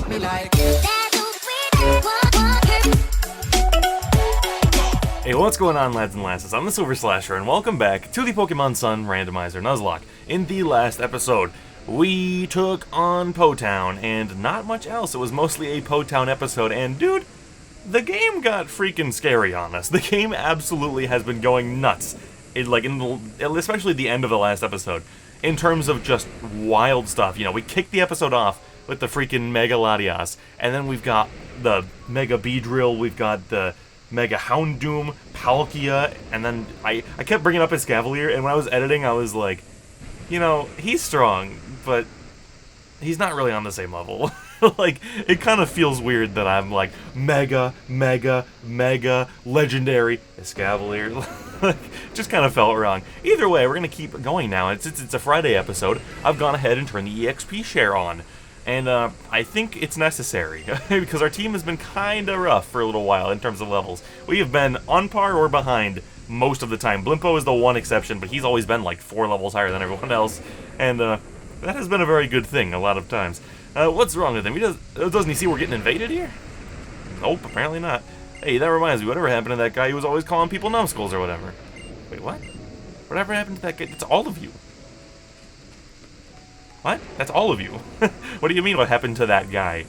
me like. Hey, what's going on, lads and lasses? I'm the SilverSlasher, and welcome back to the Pokemon Sun Randomizer Nuzlocke. In the last episode, we took on Po-Town, and not much else. It was mostly a Po-Town episode, and dude, the game got freaking scary on us. The game absolutely has been going nuts, especially the end of the last episode, in terms of just wild stuff. You know, we kicked the episode off with the freaking Mega Latias, and then we've got the Mega Beedrill, we've got the Mega Houndoom, Palkia, and then I kept bringing up Escavalier, and when I was editing, I was like, you know, he's strong, but he's not really on the same level. Like, it kind of feels weird that I'm like, Mega, Legendary, Escavalier. Just kind of felt wrong. Either way, we're going to keep going now. It's a Friday episode. I've gone ahead and turned the EXP share on. And I think it's necessary, because our team has been kind of rough for a little while in terms of levels. We have been on par or behind most of the time. Blimpo is the one exception, but he's always been like 4 levels higher than everyone else. And that has been a very good thing a lot of times. What's wrong with him? Doesn't he see we're getting invaded here? Nope, apparently not. Hey, that reminds me, whatever happened to that guy who was always calling people numbskulls or whatever? Wait, what? Whatever happened to that guy? It's all of you. What? That's all of you. What do you mean what happened to that guy?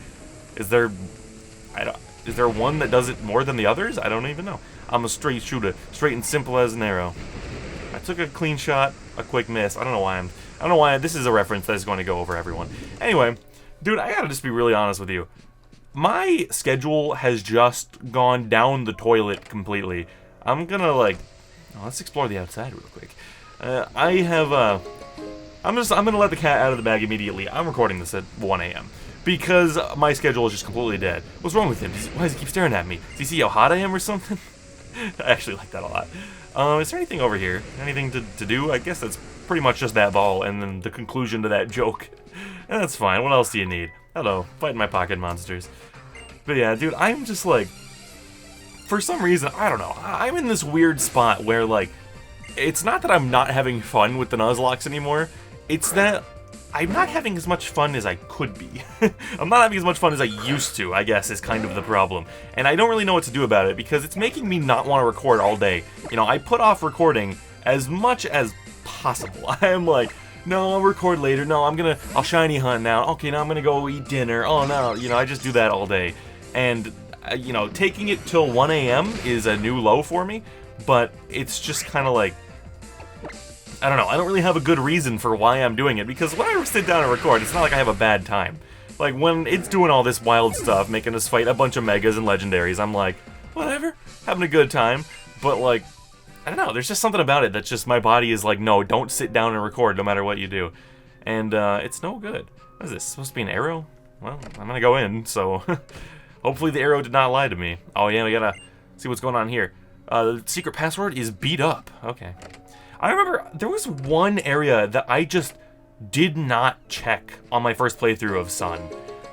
Is there one that does it more than the others? I don't even know. I'm a straight shooter, straight and simple as an arrow. I took a clean shot, a quick miss. I don't know why this is a reference that is going to go over everyone. Anyway, dude, I gotta just be really honest with you. My schedule has just gone down the toilet completely. I'm gonna let's explore the outside real quick. I'm gonna let the cat out of the bag immediately. I'm recording this at 1 a.m. because my schedule is just completely dead. What's wrong with him? Why does he keep staring at me? Does he see how hot I am or something? I actually like that a lot. Is there anything over here? Anything to do? I guess that's pretty much just that ball and then the conclusion to that joke. And that's fine. What else do you need? Hello, fighting my pocket monsters. But yeah, dude, I'm just like, for some reason, I don't know. I'm in this weird spot where it's not that I'm not having fun with the Nuzlocks anymore. It's that I'm not having as much fun as I could be. I'm not having as much fun as I used to, I guess, is kind of the problem. And I don't really know what to do about it, because it's making me not want to record all day. You know, I put off recording as much as possible. I'm like, no, I'll record later. No, I'll shiny hunt now. Okay, now I'm gonna go eat dinner. Oh, no, you know, I just do that all day. And, you know, taking it till 1 a.m. is a new low for me, but it's just kind of like, I don't know, I don't really have a good reason for why I'm doing it, because when I sit down and record, it's not like I have a bad time. Like, when it's doing all this wild stuff, making us fight a bunch of Megas and Legendaries, I'm like, whatever, having a good time, but like, I don't know, there's just something about it that just, my body is like, no, don't sit down and record no matter what you do. And, it's no good. What is this, supposed to be an arrow? Well, I'm gonna go in, so, hopefully the arrow did not lie to me. Oh yeah, we gotta see what's going on here. The secret password is beat up, okay. I remember there was one area that I just did not check on my first playthrough of Sun.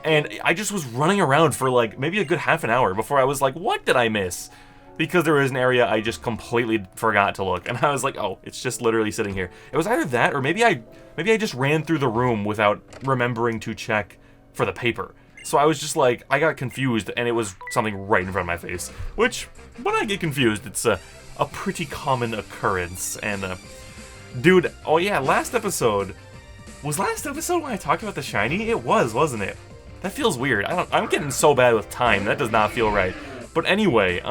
And I just was running around for like maybe a good half an hour before I was like, what did I miss? Because there was an area I just completely forgot to look. And I was like, oh, it's just literally sitting here. It was either that or maybe I just ran through the room without remembering to check for the paper. So I was just like, I got confused and it was something right in front of my face. Which, when I get confused, it's a pretty common occurrence. And dude, oh yeah, last episode when I talked about the shiny? It was, wasn't it? That feels weird. I'm getting so bad with time. That does not feel right. But anyway,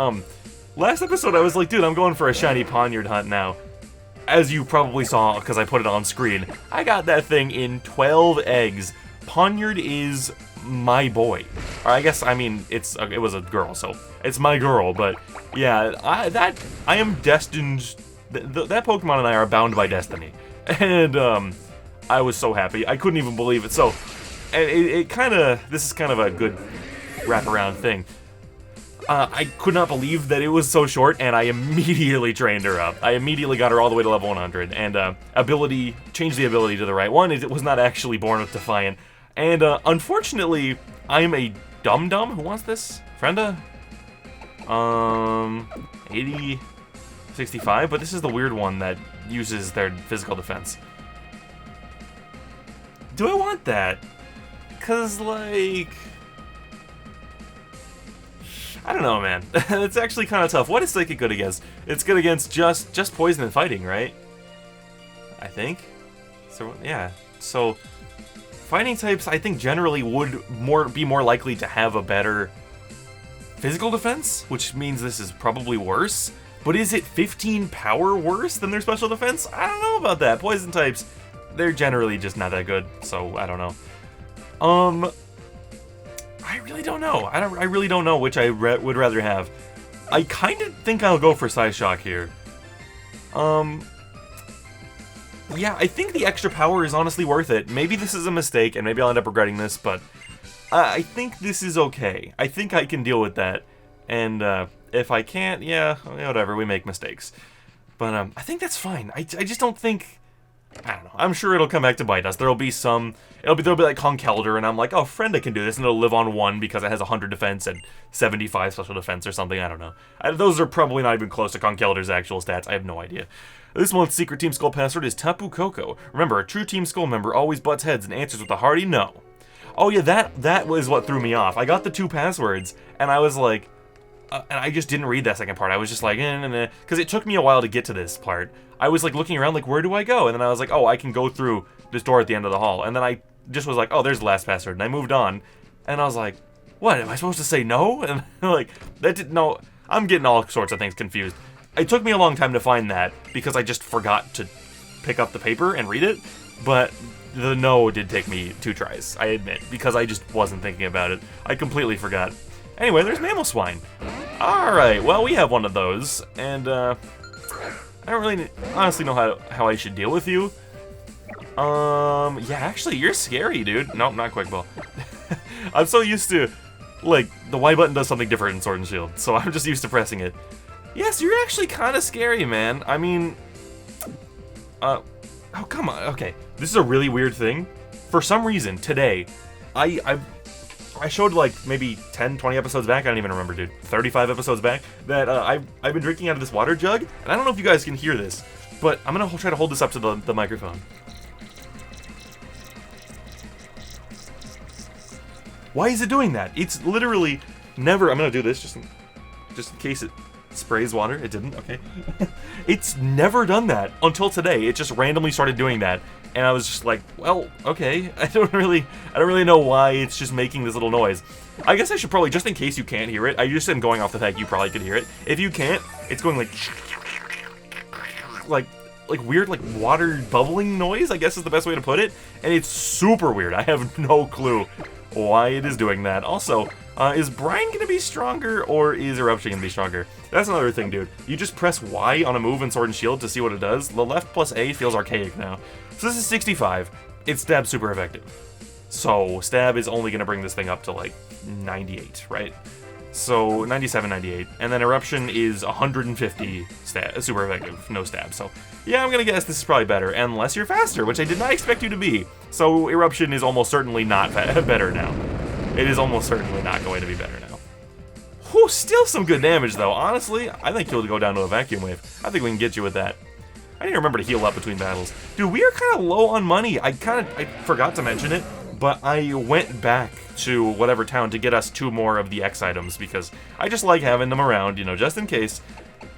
last episode I was like, dude, I'm going for a shiny Poniard hunt now. As you probably saw, because I put it on screen, I got that thing in 12 eggs. Poniard is my boy. Or I guess, I mean, it was a girl, so it's my girl, but yeah, I am destined, that Pokemon and I are bound by destiny. And, I was so happy. I couldn't even believe it. So, this is kind of a good wraparound thing. I could not believe that it was so short, and I immediately trained her up. I immediately got her all the way to level 100, and changed the ability to the right one. It was not actually born with Defiant. And unfortunately, I'm a dum-dum. Who wants this? Frenda? 80, 65, but this is the weird one that uses their physical defense. Do I want that? Cause like, I don't know, man. It's actually kind of tough. What is Psychic good against? It's good against just poison and fighting, right? I think. So yeah. So fighting types, I think generally would be more likely to have a better physical defense, which means this is probably worse. But is it 15 power worse than their special defense? I don't know about that. Poison types, they're generally just not that good. So I don't know. I really don't know. I really don't know which I would rather have. I kind of think I'll go for Psyshock here. Yeah, I think the extra power is honestly worth it. Maybe this is a mistake, and maybe I'll end up regretting this, but I think this is okay. I think I can deal with that. And if I can't, yeah, whatever, we make mistakes. But I think that's fine. I just don't think... I don't know. I'm sure it'll come back to bite us. There'll be like Conkeldurr, and I'm like, oh, Friend, I can do this, and it'll live on 1 because it has 100 defense and 75 special defense or something. I don't know. Those are probably not even close to Conkeldurr's actual stats. I have no idea. This month's secret Team Skull password is Tapu Koko. Remember, a true Team Skull member always butts heads and answers with a hearty no. Oh yeah, that was what threw me off. I got the 2 passwords, and I was like, and I just didn't read that second part. I was just like, because it took me a while to get to this part. I was like looking around, like, where do I go? And then I was like, oh, I can go through this door at the end of the hall. And then I just was like, oh, there's the last password. And I moved on, and I was like, what? Am I supposed to say no? And like, that didn't. No, I'm getting all sorts of things confused. It took me a long time to find that because I just forgot to pick up the paper and read it. But the no did take me 2 tries, I admit, because I just wasn't thinking about it. I completely forgot. Anyway, there's Mammal Swine. Alright, well, we have one of those, and I don't really honestly know how I should deal with you. Yeah, actually, you're scary, dude. Nope, not Quick Ball. I'm so used to, like, the Y button does something different in Sword and Shield, so I'm just used to pressing it. Yes, you're actually kind of scary, man. I mean, oh, come on. Okay, this is a really weird thing. For some reason, today, I showed, like, maybe 10, 20 episodes back, I don't even remember, dude, 35 episodes back, that I've been drinking out of this water jug, and I don't know if you guys can hear this, but I'm gonna try to hold this up to the microphone. Why is it doing that? It's literally never... I'm gonna do this just in case it sprays water. It didn't, okay. It's never done that until today. It just randomly started doing that. And I was just like, well, okay. I don't really know why it's just making this little noise. I guess I should probably, just in case you can't hear it, I just am going off the fact you probably could hear it. If you can't, it's going like weird, like water bubbling noise, I guess is the best way to put it. And it's super weird. I have no clue why it is doing that. Also, is Brine gonna be stronger or is Eruption gonna be stronger? That's another thing, dude. You just press Y on a move in Sword and Shield to see what it does. The left plus A feels archaic now. So this is 65. It's Stab super effective. So Stab is only gonna bring this thing up to like 98, right? So 97, 98. And then Eruption is 150 super effective, no Stab. So yeah, I'm gonna guess this is probably better, unless you're faster, which I did not expect you to be. So Eruption is almost certainly not better now. It is almost certainly not going to be better now. Whew, still some good damage though. Honestly, I think you'll go down to a Vacuum Wave. I think we can get you with that. I need to remember to heal up between battles. Dude, we are kind of low on money. I forgot to mention it, but I went back to whatever town to get us 2 more of the X items because I just like having them around, you know, just in case.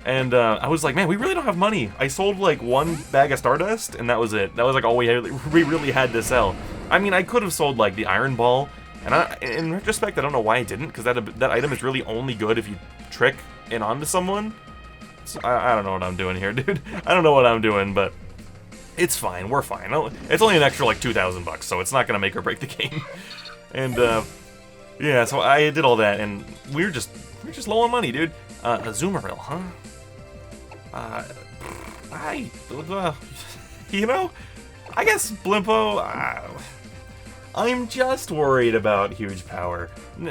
And I was like, man, we really don't have money. I sold like 1 bag of Stardust, and that was it. That was like all we really had to sell. I mean, I could have sold like the Iron Ball, and in retrospect, I don't know why I didn't, because that item is really only good if you trick it onto someone. So I don't know what I'm doing here, dude. I don't know what I'm doing, but it's fine. We're fine. It's only an extra like $2,000, so it's not gonna make or break the game. And yeah, so I did all that, and we're just low on money, dude. A Azumarill, huh? You know, I guess Blimpo. I'm just worried about huge power.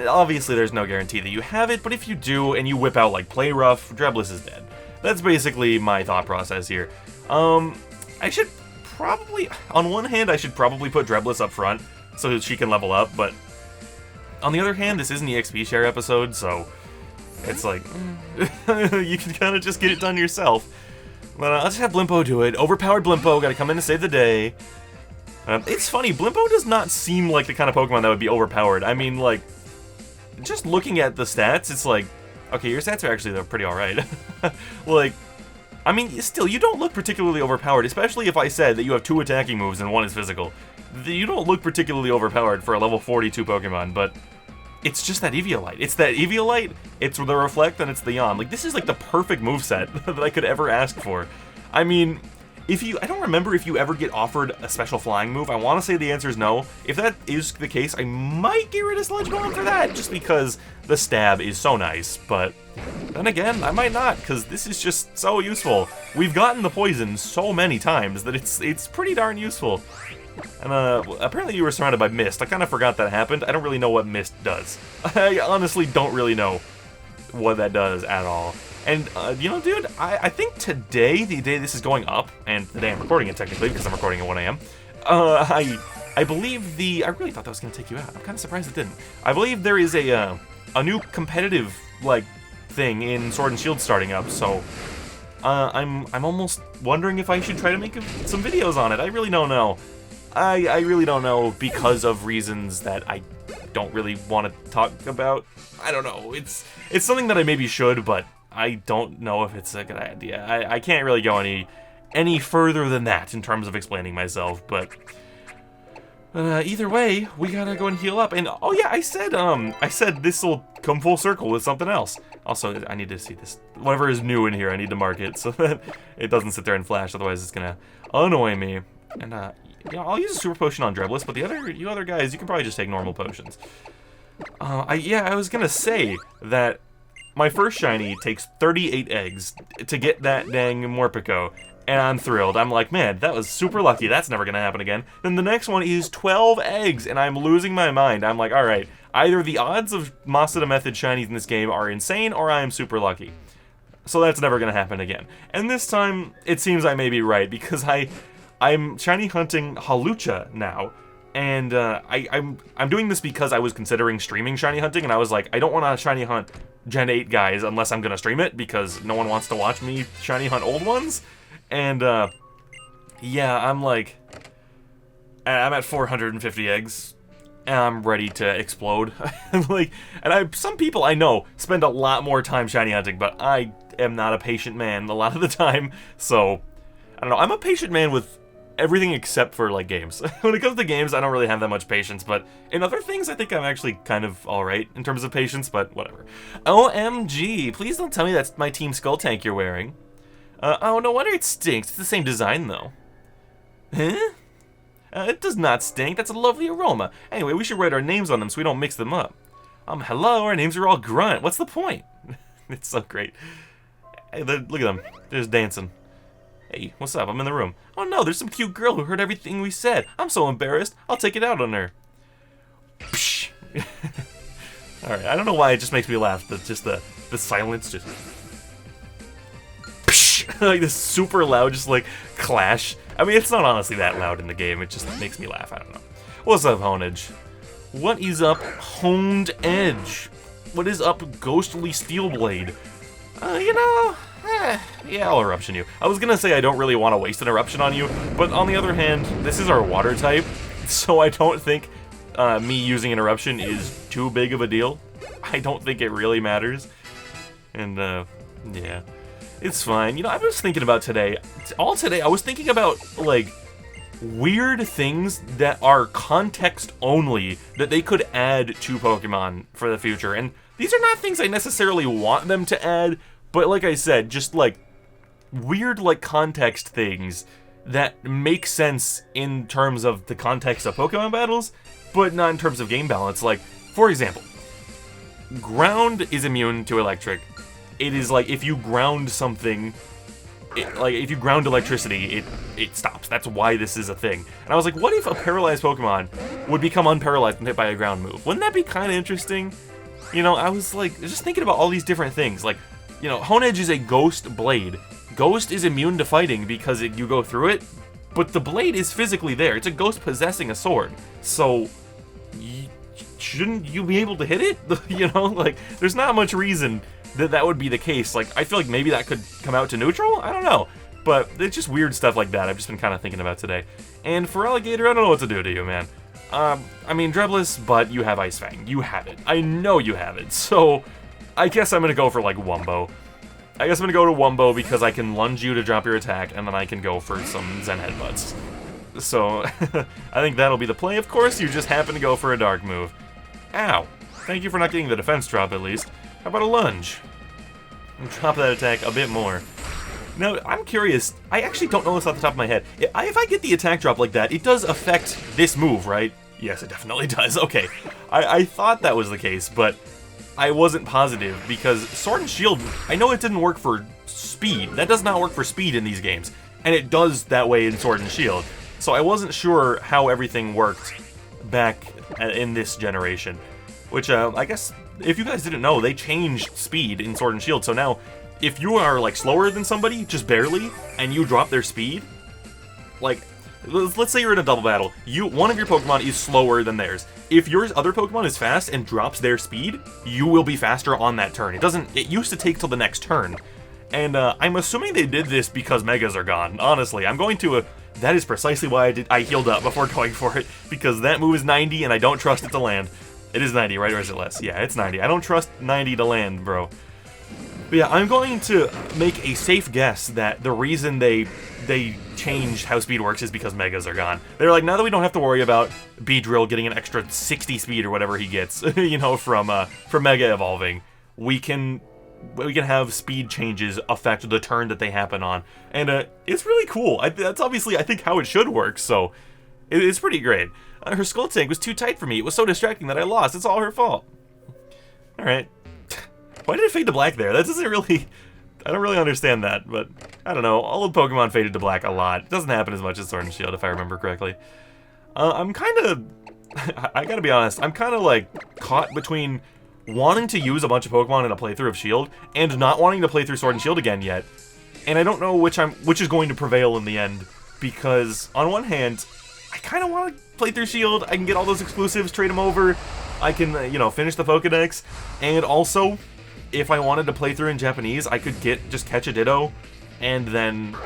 Obviously, there's no guarantee that you have it, but if you do and you whip out like Play Rough, Drebless is dead. That's basically my thought process here. I should probably, on one hand, I should probably put Drebless up front so that she can level up, but on the other hand, this is an EXP share episode, so it's like, you can kind of just get it done yourself. But I'll just have Blimpo do it. Overpowered Blimpo, gotta come in to save the day. It's funny, Blimpo does not seem like the kind of Pokemon that would be overpowered. I mean, like, just looking at the stats, it's like, Okay, your stats are actually, though, pretty alright. Like, I mean, still, you don't look particularly overpowered, especially if I said that you have 2 attacking moves and 1 is physical. You don't look particularly overpowered for a level 42 Pokemon, but it's just that Eviolite. It's that Eviolite, it's the Reflect, and it's the Yawn. Like, this is like the perfect moveset that I could ever ask for. I mean, I don't remember if you ever get offered a special flying move. I want to say the answer is no. If that is the case, I might get rid of Sludge Bomb for that, just because the stab is so nice, but then again, I might not, because this is just so useful. We've gotten the poison so many times that it's pretty darn useful. And apparently you were surrounded by mist. I kind of forgot that happened. I don't really know what mist does. I honestly don't really know what that does at all. And, you know, dude, I think today, the day this is going up, and the day I'm recording it technically, because I'm recording at 1 AM, I believe I really thought that was going to take you out. I'm kind of surprised it didn't. I believe there is a new competitive, like, thing in Sword and Shield starting up, so I'm almost wondering if I should try to make some videos on it. I really don't know. I really don't know, because of reasons that I don't really want to talk about. I don't know. It's something that I maybe should, but I don't know if it's a good idea. I can't really go any further than that in terms of explaining myself, but either way, we gotta go and heal up. And oh yeah, I said this will come full circle with something else. Also, I need to see this. Whatever is new in here, I need to mark it so that it doesn't sit there and flash. Otherwise, it's gonna annoy me. And you know, I'll use a super potion on Drebless, but you other guys, you can probably just take normal potions. I was gonna say that my first shiny takes 38 eggs to get that dang Morpeko, and I'm thrilled. I'm like, man, that was super lucky. That's never gonna happen again. Then the next one is 12 eggs, and I'm losing my mind. I'm like, alright, either the odds of Masada Method shinies in this game are insane, or I am super lucky. So that's never gonna happen again. And this time, it seems I may be right, because I'm shiny hunting Halucha now, and I'm doing this because I was considering streaming shiny hunting, and I was like, I don't want to shiny hunt Gen 8 guys unless I'm gonna stream it, because no one wants to watch me shiny hunt old ones. And yeah, I'm at 450 eggs, and I'm ready to explode. Some people I know spend a lot more time shiny hunting, but I am not a patient man a lot of the time, so I don't know. I'm a patient man with everything except for, like, games. When it comes to games, I don't really have that much patience, but in other things, I think I'm actually kind of alright in terms of patience, but whatever. OMG, please don't tell me that's my Team Skull tank you're wearing. Oh, no wonder it stinks. It's the same design, though. Huh? It does not stink. That's a lovely aroma. Anyway, we should write our names on them so we don't mix them up. Hello, our names are all Grunt. What's the point? It's so great. Hey, look at them. They're just dancing. Hey, what's up? I'm in the room. Oh no, there's some cute girl who heard everything we said. I'm so embarrassed. I'll take it out on her. Psh. Alright, I don't know why it just makes me laugh, but just the silence just... Psh. Like this super loud, just like, clash. I mean, it's not honestly that loud in the game. It just makes me laugh. I don't know. What's up, Honage? What is up, Honed Edge? What is up, Ghostly Steelblade? You know... yeah, I'll eruption you. I was gonna say I don't really want to waste an eruption on you, but on the other hand, this is our water type, so I don't think me using an eruption is too big of a deal. I don't think it really matters. And, yeah. It's fine. You know, I was thinking about today, all today, I was thinking about, like, weird things that are context only that they could add to Pokemon for the future. And these are not things I necessarily want them to add, but like I said, just like weird like context things that make sense in terms of the context of Pokemon battles, but not in terms of game balance. Like, for example, ground is immune to electric. It is like if you ground something, if you ground electricity, it stops. That's why this is a thing. And I was like, what if a paralyzed Pokemon would become unparalyzed when hit by a ground move? Wouldn't that be kind of interesting? You know, I was like, just thinking about all these different things. Like, you know, Honedge is a ghost blade. Ghost is immune to fighting because you go through it, but the blade is physically there. It's a ghost possessing a sword. So, shouldn't you be able to hit it? You know, like, there's not much reason that would be the case. Like, I feel like maybe that could come out to neutral? I don't know. But it's just weird stuff like that I've just been kind of thinking about today. And for Alligator, I don't know what to do to you, man. I mean, Drebless, but you have Ice Fang. You have it. I know you have it. So, I guess I'm gonna go for, like, Wumbo. I guess I'm gonna go to Wumbo because I can lunge you to drop your attack, and then I can go for some Zen Headbutts. So, I think that'll be the play. Of course, you just happen to go for a dark move. Ow. Thank you for not getting the defense drop, at least. How about a lunge? And drop that attack a bit more. Now, I'm curious. I actually don't know this off the top of my head. If I get the attack drop like that, it does affect this move, right? Yes, it definitely does. Okay. I thought that was the case, but I wasn't positive, because Sword and Shield, I know it didn't work for speed. That does not work for speed in these games. And it does that way in Sword and Shield. So I wasn't sure how everything worked back in this generation. Which, I guess, if you guys didn't know, they changed speed in Sword and Shield. So now, if you are, like, slower than somebody, just barely, and you drop their speed, like, let's say you're in a double battle. One of your Pokemon is slower than theirs. If your other Pokemon is fast and drops their speed, you will be faster on that turn. It used to take till the next turn. And I'm assuming they did this because Megas are gone. Honestly, I'm going to... that is precisely why I healed up before going for it, because that move is 90 and I don't trust it to land. It is 90, right? Or is it less? Yeah, it's 90. I don't trust 90 to land, bro. But yeah, I'm going to make a safe guess that the reason they changed how speed works is because Megas are gone. They're like, now that we don't have to worry about Beedrill getting an extra 60 speed or whatever he gets, you know, from Mega Evolving, we can have speed changes affect the turn that they happen on. And it's really cool. That's obviously, I think, how it should work, so it's pretty great. Her skull tank was too tight for me. It was so distracting that I lost. It's all her fault. Alright. Why did it fade to black there? That doesn't really... I don't really understand that, but I don't know. All of Pokemon faded to black a lot. It doesn't happen as much as Sword and Shield, if I remember correctly. I'm kind of... I gotta be honest. I'm kind of, like, caught between wanting to use a bunch of Pokemon in a playthrough of Shield and not wanting to play through Sword and Shield again yet. And I don't know which is going to prevail in the end, because on one hand, I kind of want to play through Shield. I can get all those exclusives, trade them over. I can, you know, finish the Pokedex. And also, if I wanted to play through in Japanese, I could just catch a Ditto and then,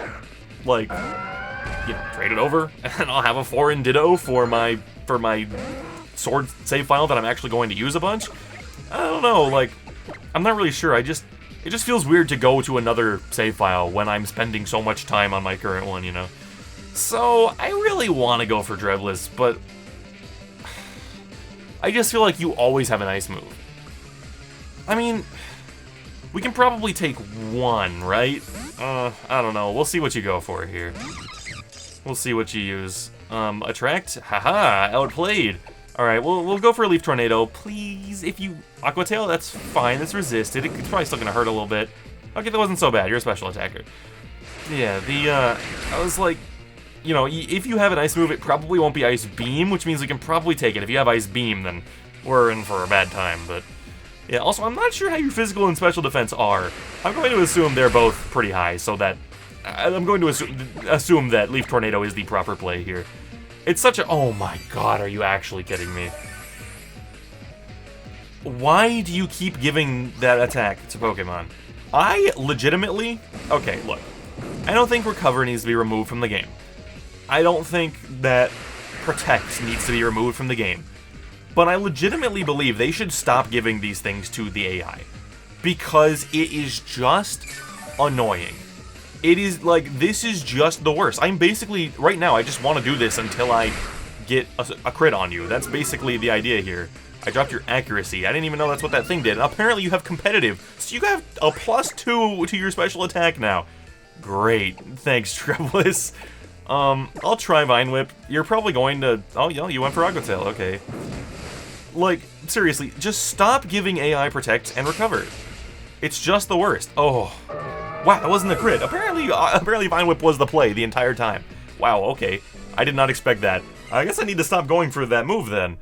like, you know, trade it over, and I'll have a foreign Ditto for my Sword save file that I'm actually going to use a bunch. I don't know, like, I'm not really sure. It just feels weird to go to another save file when I'm spending so much time on my current one, you know? So, I really want to go for Dreadless, but I just feel like you always have an ice move. I mean, we can probably take one, right? I don't know. We'll see what you go for here. We'll see what you use. Attract? Haha, outplayed. Alright, we'll go for a Leaf Tornado. Please, if you... Aqua Tail, that's fine. That's resisted. It's probably still gonna hurt a little bit. Okay, that wasn't so bad. You're a special attacker. Yeah, I was like... You know, if you have an Ice move, it probably won't be Ice Beam, which means we can probably take it. If you have Ice Beam, then we're in for a bad time, but... Yeah, also, I'm not sure how your physical and special defense are. I'm going to assume they're both pretty high, so that... I'm going to assume that Leaf Tornado is the proper play here. It's such a... Oh my god, are you actually kidding me? Why do you keep giving that attack to Pokemon? I legitimately... Okay, look. I don't think Recover needs to be removed from the game. I don't think that Protect needs to be removed from the game. But I legitimately believe they should stop giving these things to the AI. Because it is just annoying. It is, like, this is just the worst. I'm basically, right now, I just want to do this until I get a crit on you. That's basically the idea here. I dropped your accuracy. I didn't even know that's what that thing did. And apparently you have competitive. So you have a +2 to your special attack now. Great. Thanks, Dreadless. I'll try Vine Whip. You're probably going to... Oh, yeah, you went for Aqua Tail. Okay. Like, seriously, just stop giving AI Protect and Recover. It's just the worst. Oh. Wow, that wasn't a crit. Apparently Vine Whip was the play the entire time. Wow, okay. I did not expect that. I guess I need to stop going for that move then.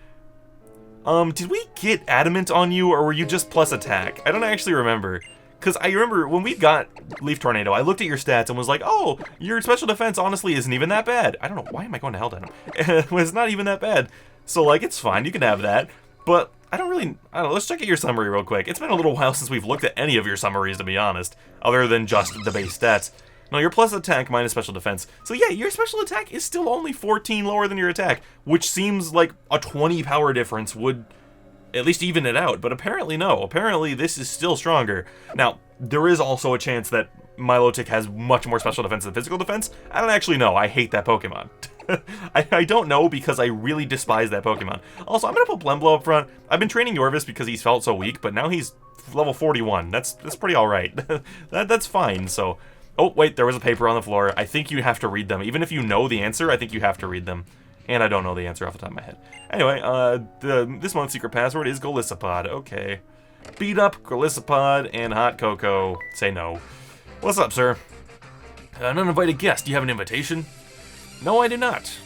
Did we get Adamant on you, or were you just plus attack? I don't actually remember. Because I remember when we got Leaf Tornado, I looked at your stats and was like, oh, your special defense honestly isn't even that bad. I don't know, why am I going to Hell Denim? It's not even that bad. So, like, it's fine, you can have that. But I don't know, let's check out your summary real quick. It's been a little while since we've looked at any of your summaries, to be honest, other than just the base stats. No, your plus attack minus special defense. So yeah, your special attack is still only 14 lower than your attack, which seems like a 20 power difference would at least even it out, but apparently no. Apparently this is still stronger. Now, there is also a chance that Milotic has much more special defense than physical defense. I don't actually know. I hate that Pokemon. I don't know because I really despise that Pokemon. Also, I'm going to put Blembo up front. I've been training Yorvis because he's felt so weak, but now he's level 41. That's pretty alright. That's fine, so... Oh, wait, there was a paper on the floor. I think you have to read them. Even if you know the answer, I think you have to read them. And I don't know the answer off the top of my head. Anyway, this month's secret password is Golisopod. Okay. Beat up, Golisopod, and Hot Cocoa. Say no. What's up, sir? An uninvited guest. Do you have an invitation? No, I do not.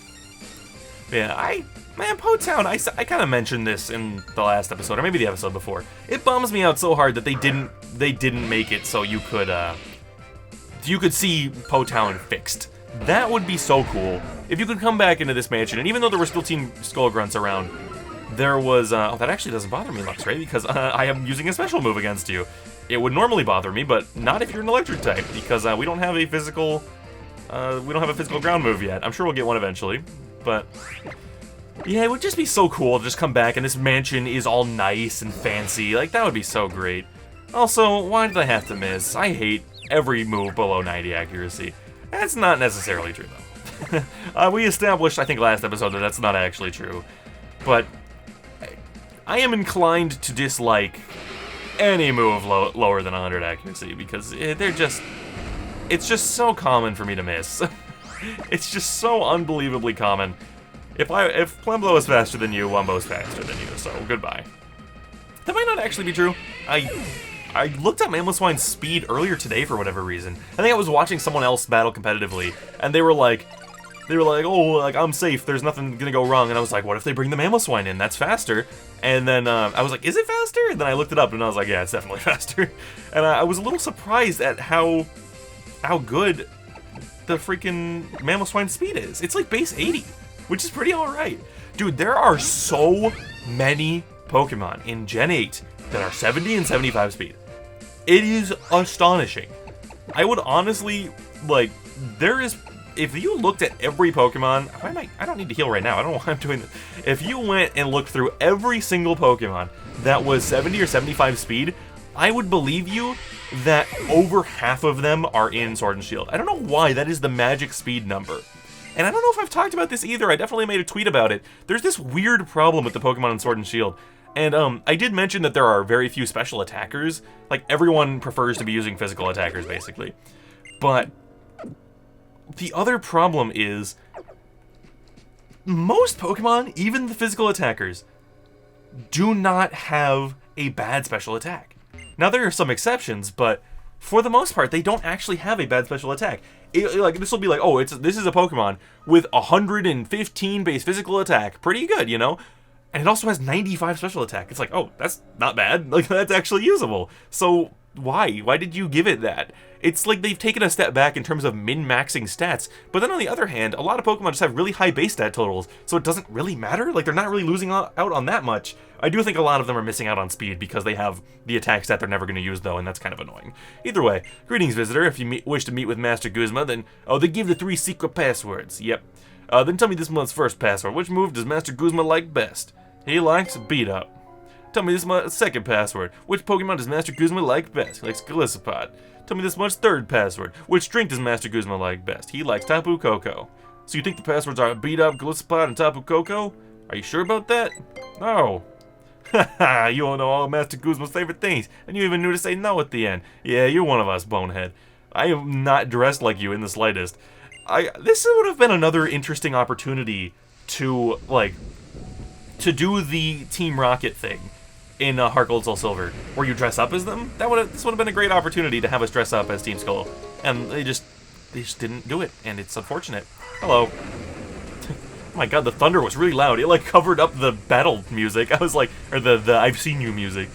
Yeah, man, Po-Town, I kind of mentioned this in the last episode, or maybe the episode before. It bums me out so hard that they didn't make it so you could see Po-Town fixed. That would be so cool. If you could come back into this mansion, and even though there were still Team Skullgrunts around, there was, oh, that actually doesn't bother me, Lux, right? Because I am using a special move against you. It would normally bother me, but not if you're an electric type, because we don't have a physical ground move yet. I'm sure we'll get one eventually, but yeah, it would just be so cool to just come back and this mansion is all nice and fancy. Like, that would be so great. Also, why did I have to miss? I hate every move below 90 accuracy. That's not necessarily true, though. We established, I think, last episode that that's not actually true. But I am inclined to dislike any move lower than 100 accuracy because it's just so common for me to miss. It's just so unbelievably common. If Plembo is faster than you, Wumbo's faster than you, so goodbye. That might not actually be true. I looked up Mamoswine's speed earlier today for whatever reason. I think I was watching someone else battle competitively, and they were like, oh, like, I'm safe, there's nothing gonna go wrong, and I was like, what if they bring the Mamoswine in? That's faster. And then I was like, is it faster? And then I looked it up, and I was like, yeah, it's definitely faster. And I was a little surprised at how good the freaking Mamoswine's speed is. It's like base 80, which is pretty alright. Dude, there are so many Pokemon in Gen 8 that are 70 and 75 speed. It is astonishing. I would honestly, like, if you looked at every Pokemon, I don't need to heal right now, I don't know why I'm doing this. If you went and looked through every single Pokemon that was 70 or 75 speed, I would believe you that over half of them are in Sword and Shield. I don't know why, that is the magic speed number. And I don't know if I've talked about this either, I definitely made a tweet about it. There's this weird problem with the Pokemon in Sword and Shield. And I did mention that there are very few special attackers. Like, everyone prefers to be using physical attackers, basically. But the other problem is most Pokemon, even the physical attackers, do not have a bad special attack. Now, there are some exceptions, but for the most part, they don't actually have a bad special attack. Like, this will be like, oh, this is a Pokemon with 115 base physical attack. Pretty good, you know? And it also has 95 special attack. It's like, oh, that's not bad. Like, that's actually usable. So why? Why did you give it that? It's like they've taken a step back in terms of min-maxing stats. But then on the other hand, a lot of Pokemon just have really high base stat totals, so it doesn't really matter. Like, they're not really losing out on that much. I do think a lot of them are missing out on speed because they have the attack stat they're never going to use, though, and that's kind of annoying. Either way, greetings, visitor. If you wish to meet with Master Guzma, then, oh, they give the 3 secret passwords. Yep. Then tell me this month's first password. Which move does Master Guzma like best? He likes beat up. Tell me this month's second password. Which Pokemon does Master Guzma like best? He likes Golisopod. Tell me this month's third password. Which drink does Master Guzma like best? He likes Tapu Koko. So you think the passwords are beat up, Golisopod, and Tapu Koko? Are you sure about that? No. Haha, you don't know all Master Guzma's favorite things, and you even knew to say no at the end. Yeah, you're one of us, bonehead. I am not dressed like you in the slightest. This would have been another interesting opportunity to, like, to do the Team Rocket thing in Heart Gold Soul Silver, where you dress up as them. This would have been a great opportunity to have us dress up as Team Skull, and they just didn't do it, and it's unfortunate. Hello. Oh my god, the thunder was really loud. It like covered up the battle music. I was like, or the I've seen you music.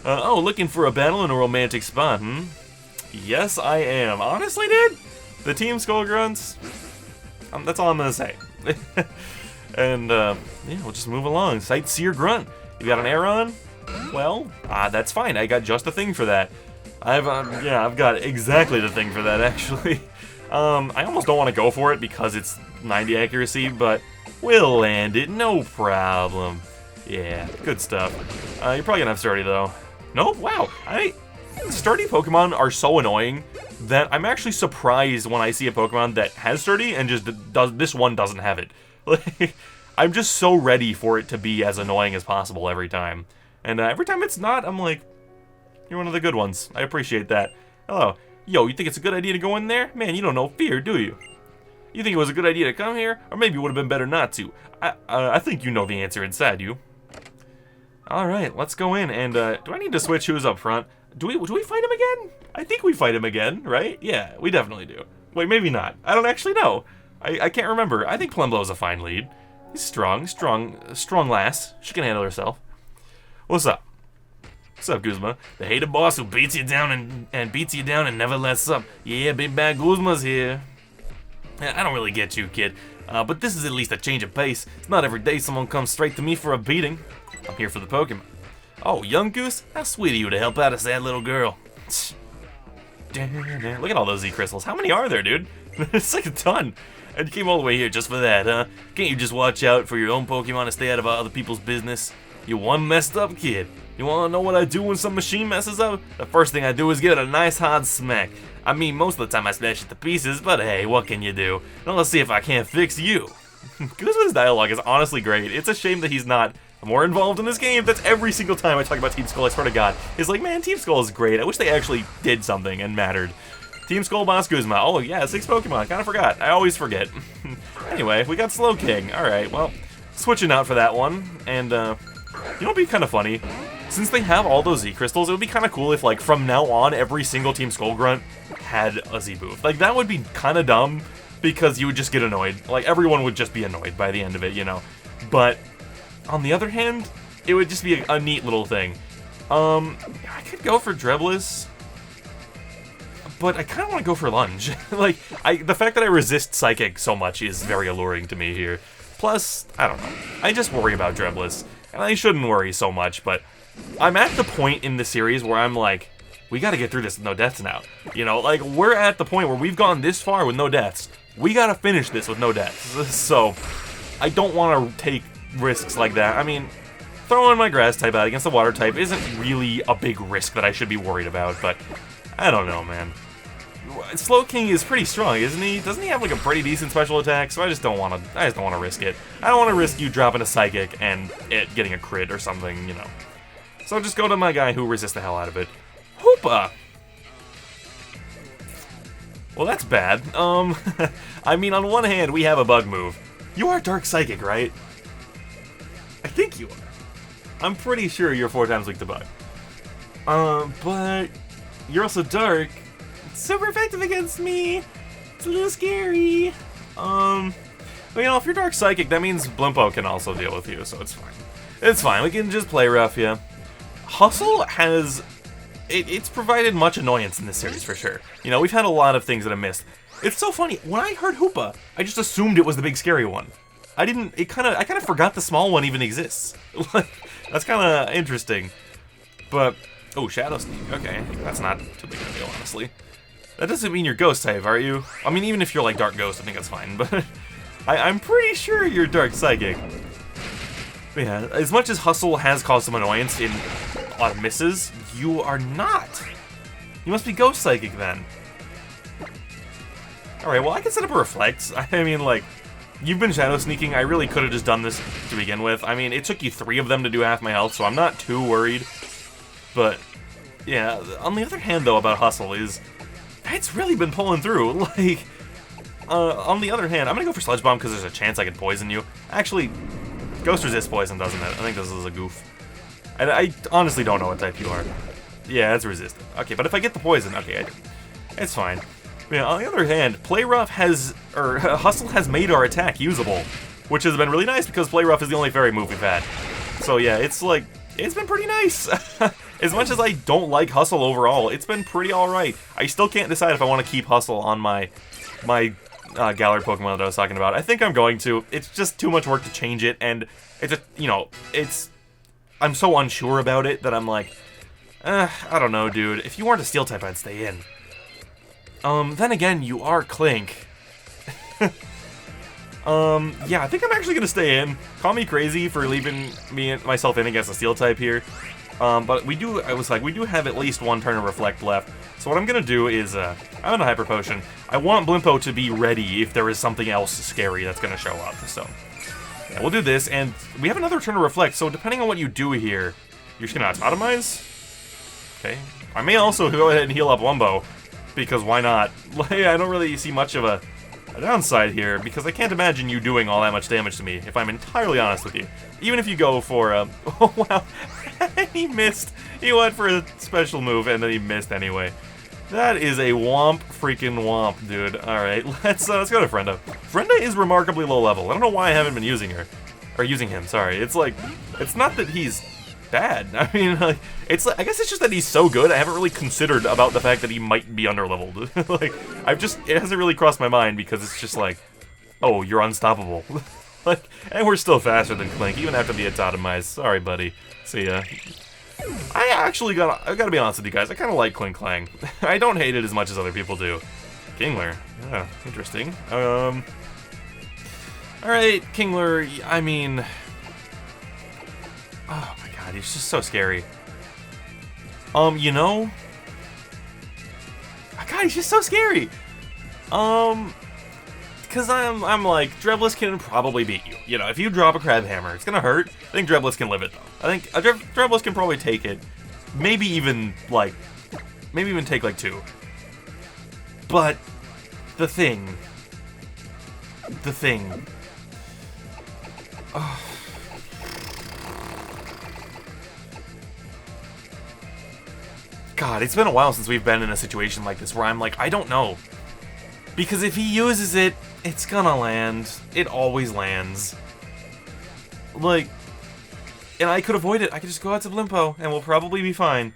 Oh, looking for a battle in a romantic spot, hmm? Yes, I am. Honestly, dude, the Team Skullgrunts. That's all I'm gonna say. And yeah, we'll just move along. Sightseer Grunt. You got an Aeron? Well, that's fine. I got just the thing for that. I've got exactly the thing for that, actually. I almost don't want to go for it because it's 90 accuracy, but we'll land it, no problem. Yeah, good stuff. You're probably gonna have Sturdy, though. Nope, wow. Sturdy Pokemon are so annoying that I'm actually surprised when I see a Pokemon that has Sturdy and just this one doesn't have it. Like, I'm just so ready for it to be as annoying as possible every time. And every time it's not, I'm like, you're one of the good ones. I appreciate that. Hello. Yo, you think it's a good idea to go in there? Man, you don't know fear, do you? You think it was a good idea to come here? Or maybe it would have been better not to. I think you know the answer inside you. Alright, let's go in. And do I need to switch who's up front? Do we fight him again? I think we fight him again, right? Yeah, we definitely do. Wait, maybe not. I don't actually know. I can't remember. I think Plemblow's a fine lead. He's strong lass. She can handle herself. What's up? What's up, Guzma? The hated boss who beats you down and beats you down and never lets up. Yeah, big bad Guzma's here. I don't really get you, kid. But this is at least a change of pace. It's not every day someone comes straight to me for a beating. I'm here for the Pokemon. Oh, young Goose? How sweet of you to help out a sad little girl. Look at all those Z-Crystals. How many are there, dude? It's like a ton. And you came all the way here just for that, huh? Can't you just watch out for your own Pokemon and stay out of other people's business? You one messed up kid. You wanna know what I do when some machine messes up? The first thing I do is give it a nice hard smack. I mean, most of the time I smash it to pieces, but hey, what can you do? Now let's see if I can't fix you. Guzma's dialogue is honestly great. It's a shame that he's not more involved in this game. That's every single time I talk about Team Skull, I swear to God. It's like, man, Team Skull is great. I wish they actually did something and mattered. Team Skull Boss Guzma. Oh yeah, 6 Pokemon. Kinda forgot. I always forget. Anyway, we got Slow King. Alright, well, switching out for that one. And, you know what'd be kinda funny? Since they have all those Z-Crystals, it would be kinda cool if, like, from now on, every single Team Skull Grunt had a Z-Booth. Like, that would be kinda dumb, because you would just get annoyed. Like, everyone would just be annoyed by the end of it, you know? But on the other hand, it would just be a neat little thing. I could go for Drebless, but I kind of want to go for Lunge. Like, the fact that I resist Psychic so much is very alluring to me here. Plus, I don't know. I just worry about Drebless, and I shouldn't worry so much, but I'm at the point in the series where I'm like, we gotta get through this with no deaths now. You know, like, we're at the point where we've gone this far with no deaths. We gotta finish this with no deaths. So, I don't want to take risks like that. I mean, throwing my grass type out against the water type isn't really a big risk that I should be worried about, but I don't know, man. Slow King is pretty strong, isn't he? Doesn't he have like a pretty decent special attack? So I just don't want to risk it. I don't want to risk you dropping a Psychic and it getting a crit or something, you know. So I'll just go to my guy who resists the hell out of it. Hoopa! Well, that's bad. I mean, on one hand, we have a bug move. You are Dark Psychic, right? I think you are. I'm pretty sure you're 4 times weak to bug. But you're also dark. It's super effective against me. It's a little scary. But you know, if you're Dark Psychic, that means Blimpo can also deal with you, so it's fine. It's fine. We can just play rough, yeah. Hustle has... It's provided much annoyance in this series, for sure. You know, we've had a lot of things that I missed. It's so funny. When I heard Hoopa, I just assumed it was the big scary one. I kind of forgot the small one even exists. That's kind of interesting. But, oh, Shadow Sneak. Okay, that's not too big of a deal, honestly. That doesn't mean you're Ghost type, are you? I mean, even if you're like Dark Ghost, I think that's fine. But I'm pretty sure you're Dark Psychic. But yeah, as much as Hustle has caused some annoyance in a lot of misses, you are not. You must be Ghost Psychic then. Alright, well, I can set up a Reflect. I mean, like, you've been Shadow Sneaking. I really could have just done this to begin with. I mean, it took you 3 of them to do half my health, so I'm not too worried. But, yeah, on the other hand, though, about Hustle is... it's really been pulling through. Like, on the other hand, I'm gonna go for Sludge Bomb because there's a chance I could poison you. Actually, Ghost resists poison, doesn't it? I think this is a goof. I honestly don't know what type you are. Yeah, it's resistant. Okay, but if I get the poison, okay, it's fine. Yeah, on the other hand, Play Rough has, or Hustle has made our attack usable, which has been really nice because Play Rough is the only fairy move we've had. So yeah, it's like, it's been pretty nice. As much as I don't like Hustle overall, it's been pretty alright. I still can't decide if I want to keep Hustle on my Galar Pokemon that I was talking about. I think I'm going to. It's just too much work to change it, and it's a, you know, I'm so unsure about it that I'm like, I don't know, dude. If you weren't a Steel type, I'd stay in. Then again, you are Clink. Yeah, I think I'm actually gonna stay in. Call me crazy for leaving myself in against a steel type here. But we do have at least one turn of Reflect left. So what I'm gonna do is, I'm in a Hyper Potion. I want Blimpo to be ready if there is something else scary that's gonna show up, so. Yeah, we'll do this, and we have another turn of Reflect, so depending on what you do here, you're just gonna Autotomize? Okay. I may also go ahead and heal up Wumbo, because why not? I don't really see much of a downside here, because I can't imagine you doing all that much damage to me, if I'm entirely honest with you. Even if you go for, oh wow, he missed. He went for a special move, and then he missed anyway. That is a freaking womp, dude. Alright, let's go to Frenda. Frenda is remarkably low level. I don't know why I haven't been using her. Or using him, sorry. It's like, it's not that he's bad. I mean, like, it's like, I guess it's just that he's so good, I haven't really considered about the fact that he might be underleveled. Like, it hasn't really crossed my mind because it's just like, oh, you're unstoppable. Like, and we're still faster than Clink, even after the Autotomize. Sorry, buddy. See ya. I gotta be honest with you guys, I kinda like Clink Clang. I don't hate it as much as other people do. Kingler. Yeah, interesting. Alright, Kingler, I mean... Oh my god, he's just so scary. You know... God, he's just so scary! Because I'm like, Drebless can probably beat you. You know, if you drop a Crab Hammer, it's gonna hurt. I think Drebless can live it, though. I think Drebless can probably take it. Maybe even take, like, 2. But, the thing... Oh. God, it's been a while since we've been in a situation like this where I'm like, I don't know. Because if he uses it, it's gonna land. It always lands. Like, and I could avoid it. I could just go out to Blimpo, and we'll probably be fine.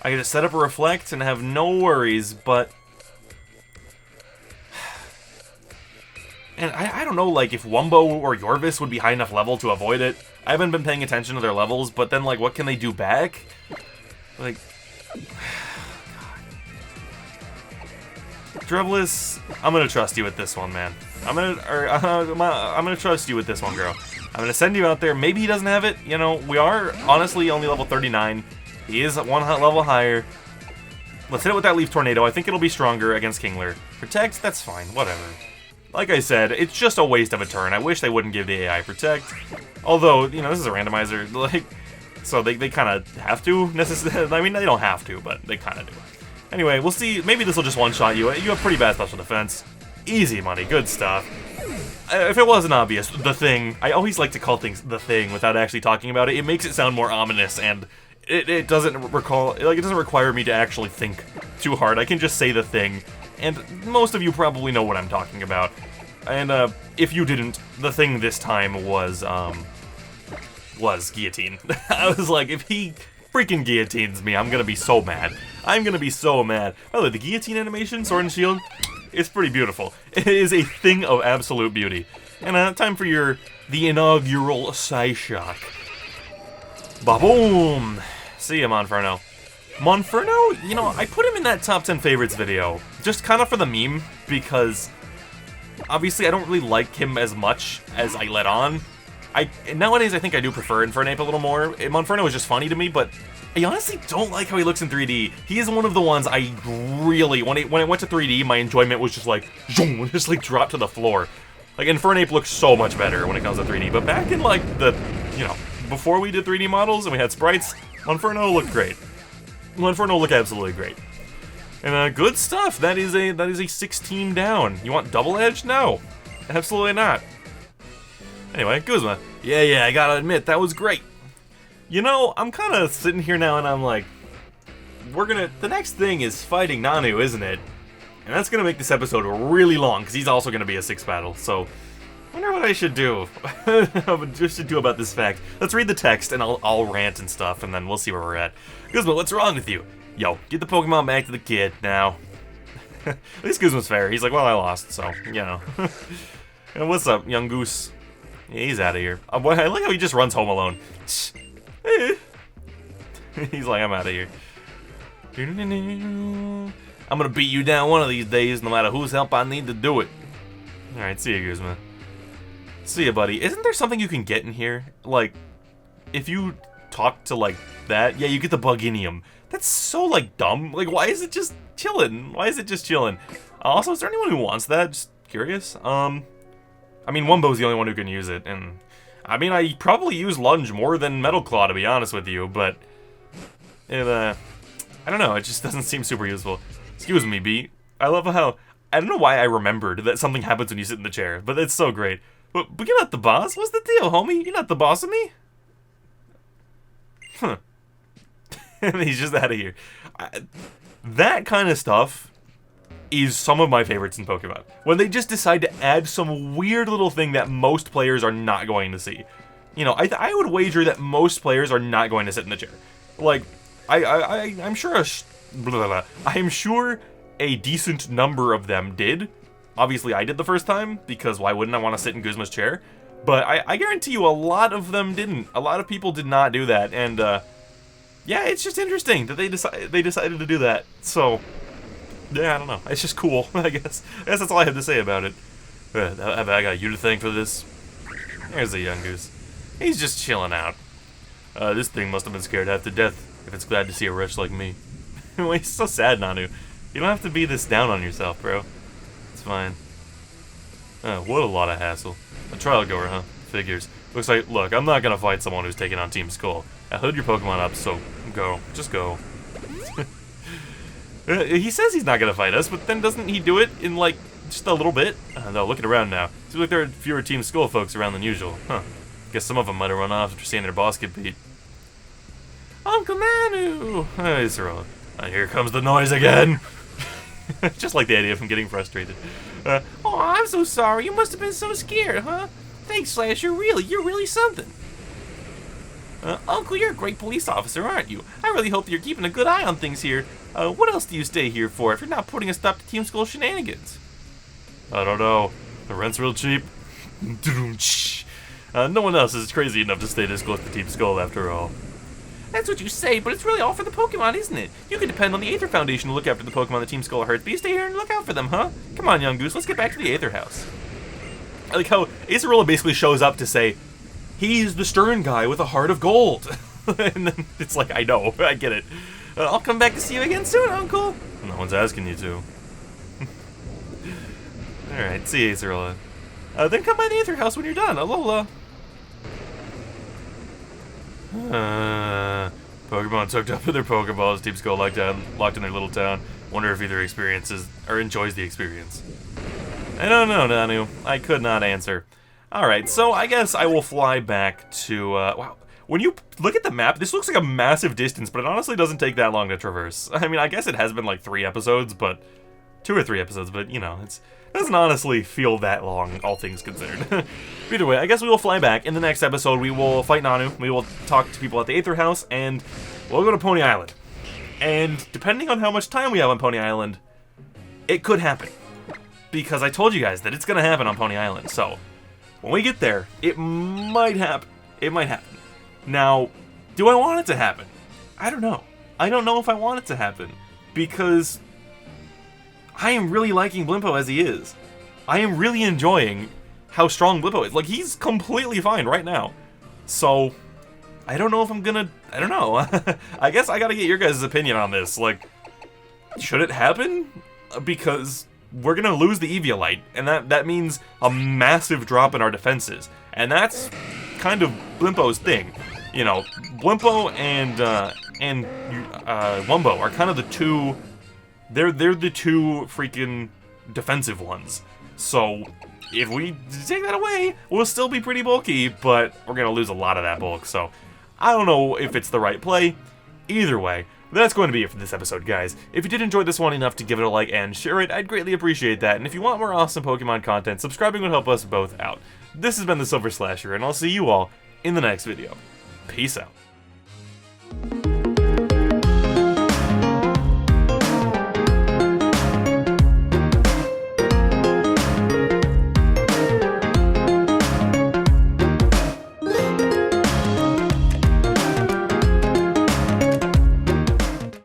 I could just set up a Reflect and have no worries, but... And I don't know, like, if Wumbo or Yorvis would be high enough level to avoid it. I haven't been paying attention to their levels, but then, like, what can they do back? Like... Drebless, I'm gonna trust you with this one, man. I'm gonna trust you with this one, girl. I'm gonna send you out there. Maybe he doesn't have it. You know, we are honestly only level 39. He is one level higher. Let's hit it with that Leaf Tornado. I think it'll be stronger against Kingler. Protect, that's fine. Whatever. Like I said, it's just a waste of a turn. I wish they wouldn't give the AI Protect. Although, you know, this is a randomizer. Like, so they kind of have to. I mean, they don't have to, but they kind of do. Anyway, we'll see. Maybe this will just one-shot you. You have pretty bad special defense. Easy money. Good stuff. If it wasn't obvious, the Thing. I always like to call things the Thing without actually talking about it. It makes it sound more ominous, and it doesn't it doesn't require me to actually think too hard. I can just say the Thing, and most of you probably know what I'm talking about. And if you didn't, the Thing this time was Guillotine. I was like, if he freaking guillotines me, I'm gonna be so mad. I'm gonna be so mad. By the way, the guillotine animation, Sword and Shield, it's pretty beautiful. It is a thing of absolute beauty. And time for the inaugural Psyshock. Ba-boom! See ya, Monferno. Monferno, you know, I put him in that top 10 favorites video, just kind of for the meme, because obviously I don't really like him as much as I let on. Nowadays, I think I do prefer Infernape a little more. Monferno is just funny to me, but I honestly don't like how he looks in 3D. He is one of the ones I really, when it went to 3D, my enjoyment was just like, zoom, just like dropped to the floor. Like, Infernape looks so much better when it comes to 3D, but back in like before we did 3D models and we had sprites, Monferno looked great. Monferno looked absolutely great. And good stuff. That is a 16 down. You want double edge? No, absolutely not. Anyway, Guzma. Yeah, I gotta admit, that was great. You know, I'm kind of sitting here now and I'm like, the next thing is fighting Nanu, isn't it? And that's gonna make this episode really long, because he's also gonna be a 6 battle, so I wonder what I should do. What I should do about this fact. Let's read the text and I'll rant and stuff, and then we'll see where we're at. Guzma, what's wrong with you? Yo, get the Pokemon back to the kid now. At least Guzma's fair. He's like, well, I lost, so, you know. And what's up, young goose? Yeah, he's out of here. I like how he just runs home alone. He's like, I'm out of here. I'm gonna beat you down one of these days, no matter whose help I need to do it. Alright, see you, Guzma. See ya, buddy. Isn't there something you can get in here? Like, if you talk to, like, that, yeah, you get the Buginium. That's so, like, dumb. Like, why is it just chilling? Why is it just chilling? Also, is there anyone who wants that? Just curious. I mean, Wumbo's the only one who can use it, and I mean, I probably use Lunge more than Metal Claw, to be honest with you, but it, I don't know, it just doesn't seem super useful. Excuse me, B. I love how, I don't know why I remembered that something happens when you sit in the chair, but it's so great. But you're not the boss? What's the deal, homie? You're not the boss of me? Huh. And he's just out of here. That kind of stuff is some of my favorites in Pokemon. When they just decide to add some weird little thing that most players are not going to see. You know, I would wager that most players are not going to sit in the chair. Like, I'm sure I'm sure a decent number of them did. Obviously, I did the first time, because why wouldn't I want to sit in Guzma's chair? But I guarantee you a lot of them didn't. A lot of people did not do that, and yeah, it's just interesting that they decided to do that. So, yeah, I don't know. It's just cool, I guess. That's all I have to say about it. I got you to thank for this. There's the young goose. He's just chilling out. This thing must have been scared half to death if it's glad to see a wretch like me. Wait, he's so sad, Nanu. You don't have to be this down on yourself, bro. It's fine. What a lot of hassle. A trial goer, huh? Figures. Looks like, look, I'm not gonna fight someone who's taking on Team Skull. I hood your Pokemon up, so go. Just go. He says he's not gonna fight us, but then doesn't he do it in, like, just a little bit? No, looking around now. Seems like there are fewer Team Skull folks around than usual. Huh. Guess some of them might have run off after seeing their boss get beat. Uncle Manu! Here comes the noise again! Just like the idea of him getting frustrated. Oh, I'm so sorry. You must have been so scared, huh? Thanks, Slasher. Really, you're really something. Uncle, you're a great police officer, aren't you? I really hope that you're keeping a good eye on things here. What else do you stay here for if you're not putting a stop to Team Skull shenanigans? I don't know. The rent's real cheap. No one else is crazy enough to stay this close to Team Skull after all. That's what you say, but it's really all for the Pokemon, isn't it? You can depend on the Aether Foundation to look after the Pokemon that Team Skull hurts, but you stay here and look out for them, huh? Come on, young goose, let's get back to the Aether House. I like how Acerola basically shows up to say, he's the stern guy with a heart of gold. And then it's like, I know, I get it. I'll come back to see you again soon, Uncle. No one's asking you to. Alright, see you, Acerola. Then come by the Aether House when you're done. Alola. Pokemon tucked up in their Pokeballs. Team Skull locked in their little town. Wonder if either experiences or enjoys the experience. I don't know, Nanu. I could not answer. Alright, so I guess I will fly back to, wow. When you look at the map, this looks like a massive distance, but it honestly doesn't take that long to traverse. I mean, I guess it has been like 3 episodes, but 2 or 3 episodes, but you know, it doesn't honestly feel that long, all things considered. Either way, I guess we will fly back. In the next episode, we will fight Nanu, we will talk to people at the Aether House, and we'll go to Pony Island. And depending on how much time we have on Pony Island, it could happen. Because I told you guys that it's gonna happen on Pony Island, so when we get there, it might happen. It might happen. Now, do I want it to happen? I don't know. I don't know if I want it to happen, because I am really liking Blimpo as he is. I am really enjoying how strong Blimpo is. Like, he's completely fine right now. So, I don't know if I'm gonna... I don't know. I guess I gotta get your guys' opinion on this. Like, should it happen? Because we're gonna lose the Eviolite, and that means a massive drop in our defenses. And that's kind of Blimpo's thing. You know, Blimpo and Wumbo are kind of the two... They're the two freaking defensive ones. So, if we take that away, we'll still be pretty bulky, but we're gonna lose a lot of that bulk, so I don't know if it's the right play. Either way, that's going to be it for this episode, guys. If you did enjoy this one enough to give it a like and share it, I'd greatly appreciate that, and if you want more awesome Pokemon content, subscribing would help us both out. This has been the Silver Slasher, and I'll see you all in the next video. Peace out.